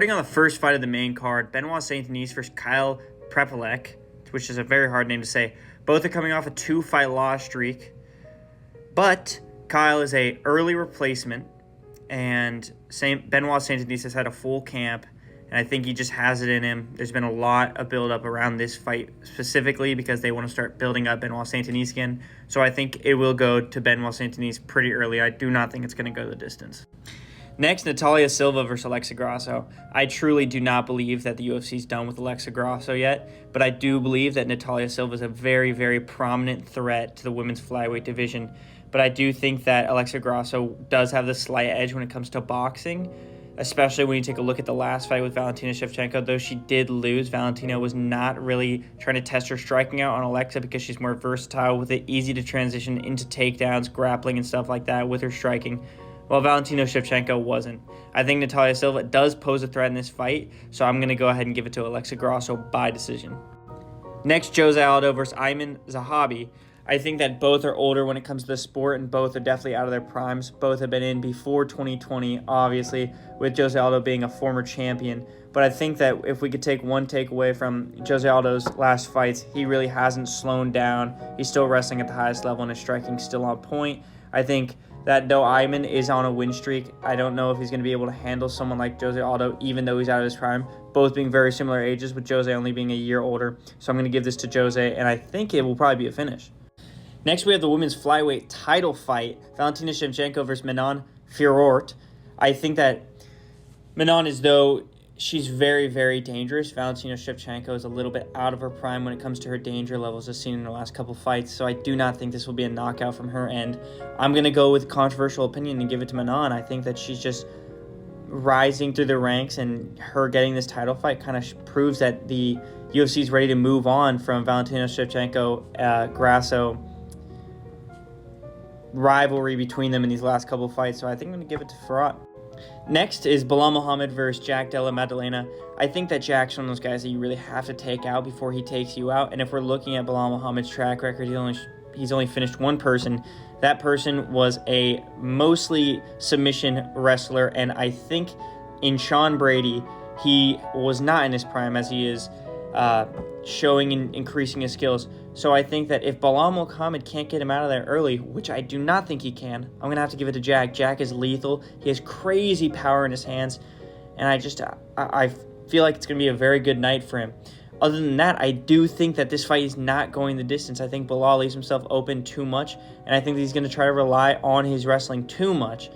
Starting on the first fight of the main card, Benoit Saint-Denis versus Kyle Prepolec, which is a very hard name to say. Both are coming off a 2-fight loss streak, but Kyle is a early replacement, and Benoit Saint-Denis has had a full camp, and I think he just has it in him. There's been a lot of build-up around this fight specifically because they want to start building up Benoit Saint-Denis again. So I think it will go to Benoit Saint-Denis pretty early. I do not think it's going to go the distance. Next, Natalia Silva versus Alexa Grasso. I truly do not believe that the UFC's done with Alexa Grasso yet, but I do believe that Natalia Silva is a very, very prominent threat to the women's flyweight division. But I do think that Alexa Grasso does have the slight edge when it comes to boxing, especially when you take a look at the last fight with Valentina Shevchenko. Though she did lose, Valentina was not really trying to test her striking out on Alexa because she's more versatile with it, easy to transition into takedowns, grappling, and stuff like that with her striking, while Valentina Shevchenko wasn't. I think Natalia Silva does pose a threat in this fight, so I'm going to go ahead and give it to Alexa Grasso by decision. Next, Jose Aldo versus Ayman Zahabi. I think that both are older when it comes to the sport, and both are definitely out of their primes. Both have been in before 2020, obviously, with Jose Aldo being a former champion. But I think that if we could take one takeaway from Jose Aldo's last fights, he really hasn't slowed down. He's still wrestling at the highest level, and his striking still on point. I think that though Ayman is on a win streak, I don't know if he's going to be able to handle someone like Jose Aldo, even though he's out of his prime, both being very similar ages, with Jose only being a year older. So I'm going to give this to Jose, and I think it will probably be a finish. Next, we have the women's flyweight title fight, Valentina Shevchenko versus Manon Fiorot. I think that Manon is, though, she's very, very dangerous. Valentina Shevchenko is a little bit out of her prime when it comes to her danger levels as seen in her last couple fights, so I do not think this will be a knockout from her end. I'm going to go with controversial opinion and give it to Manon. I think that she's just rising through the ranks, and her getting this title fight kind of proves that the UFC is ready to move on from Valentina Shevchenko, Grasso rivalry between them in these last couple fights, so I think I'm going to give it to Fiorot. Next is Belal Muhammad versus Jack Della Maddalena. I think that Jack's one of those guys that you really have to take out before he takes you out, and if we're looking at Belal Muhammad's track record, he's only finished one person. That person was a mostly submission wrestler, and I think in Sean Brady, he was not in his prime as he is showing and increasing his skills. So I think that if Belal Muhammad can't get him out of there early, which I do not think he can, I'm going to have to give it to Jack. Jack is lethal. He has crazy power in his hands, and I feel like it's going to be a very good night for him. Other than that, I do think that this fight is not going the distance. I think Belal leaves himself open too much, and I think he's going to try to rely on his wrestling too much.